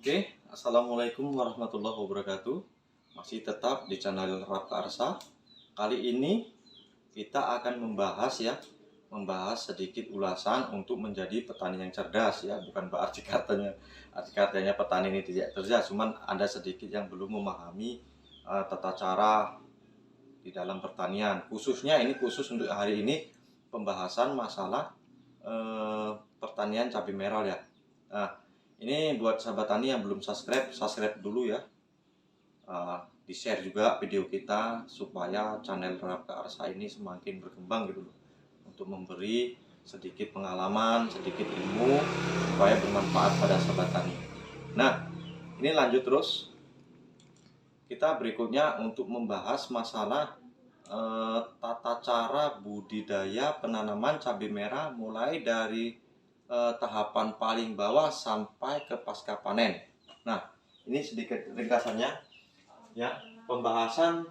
Oke, Assalamualaikum warahmatullahi wabarakatuh. Masih tetap di channel Rafka Arsa. Kali ini kita akan membahas sedikit ulasan untuk menjadi petani yang cerdas ya. Bukan berarti katanya petani ini tidak cerdas, cuman ada sedikit yang belum memahami tata cara di dalam pertanian. Khusus untuk hari ini pembahasan masalah pertanian cabai merah ya. Nah, ini buat sahabat tani yang belum subscribe dulu ya. Di-share juga video kita supaya channel Rafka Arsa ini semakin berkembang gitu loh. Untuk memberi sedikit pengalaman, sedikit ilmu supaya bermanfaat pada sahabat tani. Nah, ini lanjut terus. Kita berikutnya untuk membahas masalah tata cara budidaya penanaman cabai merah mulai dari tahapan paling bawah sampai ke pasca panen. Nah, ini sedikit ringkasannya ya. Pembahasan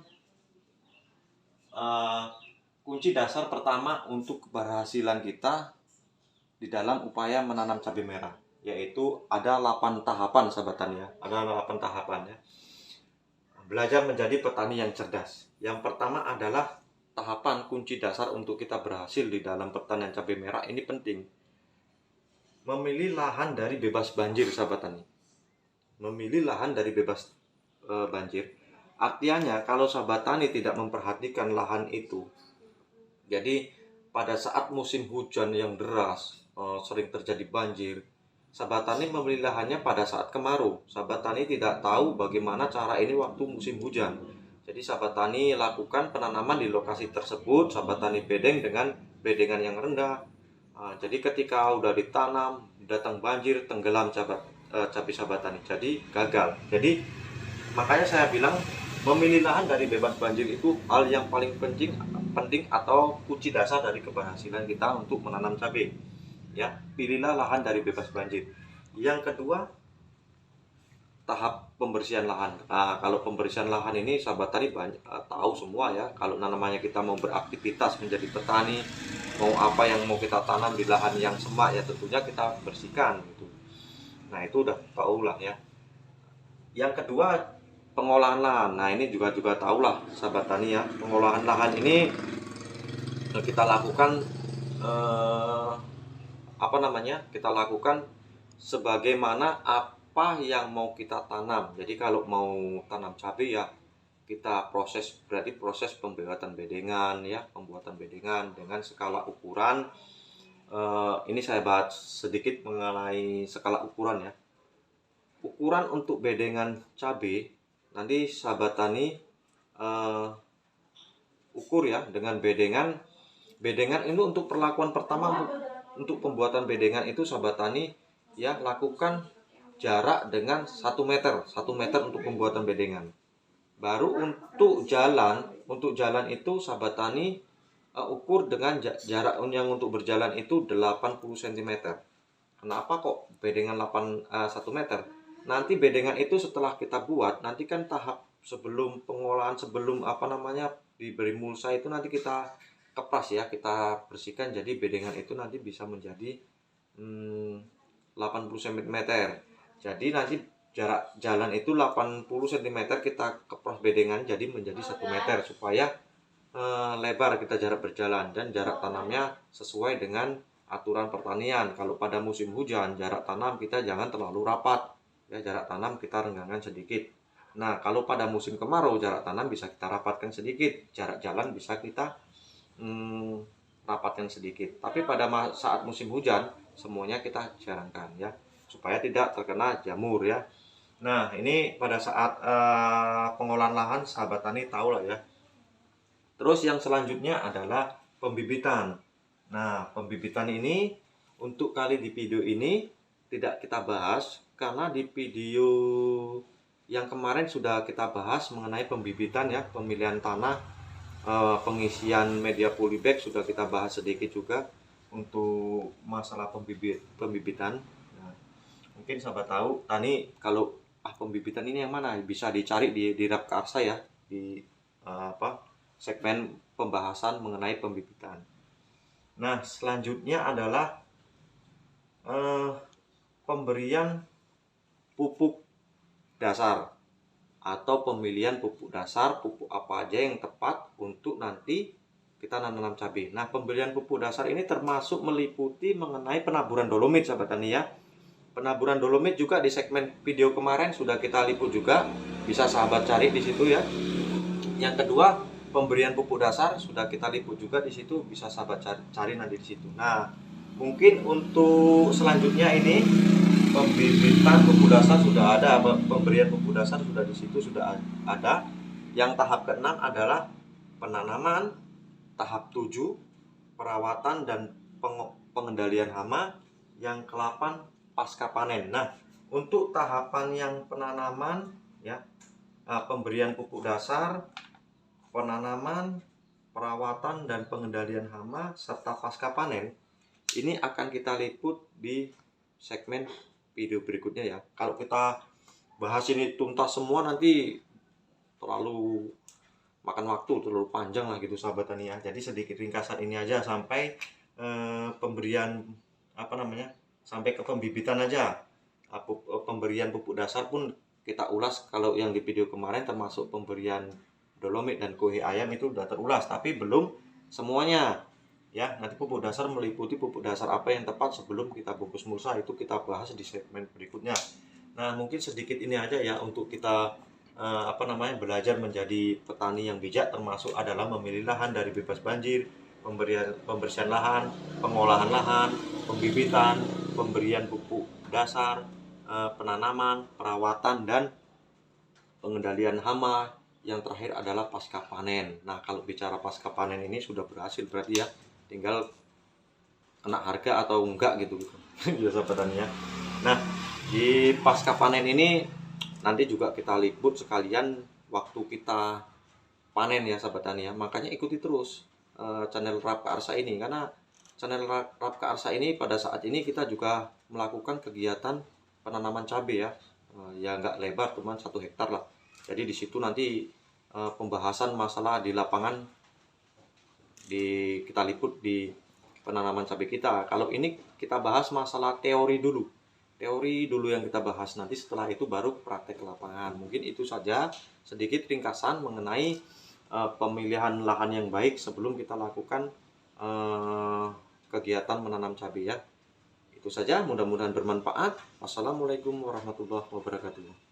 kunci dasar pertama untuk keberhasilan kita di dalam upaya menanam cabai merah, yaitu ada 8 tahapan sahabat tani ya. Ada 8 tahapan ya. Belajar menjadi petani yang cerdas. Yang pertama adalah tahapan kunci dasar untuk kita berhasil di dalam pertanian cabai merah ini penting. Memilih lahan dari bebas banjir sahabat tani. Memilih lahan dari bebas banjir. Artinya kalau sahabat tani tidak memperhatikan lahan itu, jadi pada saat musim hujan yang deras sering terjadi banjir, sahabat tani memilih lahannya pada saat kemarau. Sahabat tani tidak tahu bagaimana cara ini waktu musim hujan. Jadi sahabat tani lakukan penanaman di lokasi tersebut. Sahabat tani bedeng dengan bedengan yang rendah. Jadi ketika udah ditanam, datang banjir, tenggelam cabai sahabat tani. Jadi gagal. Jadi makanya saya bilang memilih lahan dari bebas banjir itu hal yang paling penting atau kunci dasar dari keberhasilan kita untuk menanam cabai. Ya, pilihlah lahan dari bebas banjir. Yang kedua, tahap pembersihan lahan. Kalau pembersihan lahan ini sahabat tani tahu semua ya. Kalau namanya kita mau beraktivitas menjadi petani, mau apa yang mau kita tanam di lahan yang semak ya tentunya kita bersihkan gitu. Nah itu udah tahu lah ya. Yang kedua, pengolahan lahan. Nah ini juga tahu lah sahabat tani ya. Pengolahan lahan ini kita lakukan kita lakukan sebagaimana apa yang mau kita tanam. Jadi kalau mau tanam cabai ya kita proses pembuatan bedengan ya, pembuatan bedengan dengan skala ukuran. Ini saya bahas sedikit mengenai skala ukuran ya. Ukuran untuk bedengan cabai nanti sahabat tani ukur ya dengan bedengan ini untuk perlakuan pertama untuk pembuatan bedengan itu sahabat tani ya lakukan jarak dengan 1 meter untuk pembuatan bedengan. Baru untuk jalan itu sahabat tani ukur dengan jarak yang untuk berjalan itu 80 cm. Kenapa kok bedengan 1 meter? Nanti bedengan itu setelah kita buat, nanti kan tahap sebelum pengolahan, diberi mulsa itu nanti kita kepras ya, kita bersihkan. Jadi bedengan itu nanti bisa menjadi 80 cm. Jadi nanti jarak jalan itu 80 cm kita kepras bedengan jadi menjadi 1 meter supaya lebar kita jarak berjalan dan jarak tanamnya sesuai dengan aturan pertanian. Kalau pada musim hujan jarak tanam kita jangan terlalu rapat ya, jarak tanam kita renggangkan sedikit. Nah kalau pada musim kemarau jarak tanam bisa kita rapatkan sedikit, jarak jalan bisa kita rapatkan sedikit. Tapi pada saat musim hujan semuanya kita jarangkan ya supaya tidak terkena jamur ya. Nah ini pada saat pengolahan lahan sahabat tani tahu lah ya. Terus yang selanjutnya adalah pembibitan. Nah pembibitan ini untuk kali di video ini tidak kita bahas karena di video yang kemarin sudah kita bahas mengenai pembibitan ya, pemilihan tanah, pengisian media polybag sudah kita bahas sedikit juga untuk masalah pembibitan. Nah, mungkin sahabat tahu tani kalau pembibitan ini yang mana bisa dicari di Rafka Arsa ya, di segmen pembahasan mengenai pembibitan. Nah selanjutnya adalah pemberian pupuk dasar atau pemilihan pupuk dasar, pupuk apa aja yang tepat untuk nanti kita nanam cabai. Nah, pembelian pupuk dasar ini termasuk meliputi mengenai penaburan dolomit, sahabat tani ya. Penaburan dolomit juga di segmen video kemarin sudah kita liput juga, bisa sahabat cari di situ ya. Yang kedua, pemberian pupuk dasar sudah kita liput juga di situ, bisa sahabat cari nanti di situ. Nah, mungkin untuk selanjutnya ini pembibitan pupuk dasar sudah ada, pemberian pupuk dasar sudah di situ sudah ada. Yang tahap ke-6 adalah penanaman, tahap 7 perawatan dan pengendalian hama, yang ke-8 pasca panen. Nah, untuk tahapan yang penanaman ya, pemberian pupuk dasar, penanaman, perawatan dan pengendalian hama serta pasca panen ini akan kita liput di segmen video berikutnya ya. Kalau kita bahas ini tuntas semua nanti terlalu makan waktu, terlalu panjang lah gitu sahabat tani ya. Jadi sedikit ringkasan ini aja sampai pemberian sampai ke pembibitan aja. Pemberian pupuk dasar pun kita ulas kalau yang di video kemarin, termasuk pemberian dolomit dan kohe ayam itu udah terulas, tapi belum semuanya ya. Nanti pupuk dasar meliputi pupuk dasar apa yang tepat sebelum kita bungkus mulsa, itu kita bahas di segmen berikutnya. Nah, mungkin sedikit ini aja ya untuk kita belajar menjadi petani yang bijak, termasuk adalah memilih lahan dari bebas banjir, pembersihan lahan, pengolahan lahan, pembibitan, pemberian pupuk dasar, penanaman, perawatan dan pengendalian hama. Yang terakhir adalah pasca panen. Nah, kalau bicara pasca panen ini sudah berhasil berarti ya, tinggal kena harga atau enggak gitu ya sahabat tani ya. Nah, di pasca panen ini nanti juga kita liput sekalian waktu kita panen ya sahabat tani ya. Makanya ikuti terus channel Rapka Arsa ini, karena channel Rapka Arsa ini pada saat ini kita juga melakukan kegiatan penanaman cabai ya. Ya nggak lebar, cuman 1 hektar lah. Jadi di situ nanti pembahasan masalah di lapangan kita liput di penanaman cabai kita. Kalau ini kita bahas masalah teori dulu. Teori dulu yang kita bahas, nanti setelah itu baru praktek ke lapangan. Mungkin itu saja sedikit ringkasan mengenai pemilihan lahan yang baik sebelum kita lakukan kegiatan menanam cabai ya. Itu saja, mudah-mudahan bermanfaat. Wassalamualaikum warahmatullahi wabarakatuh.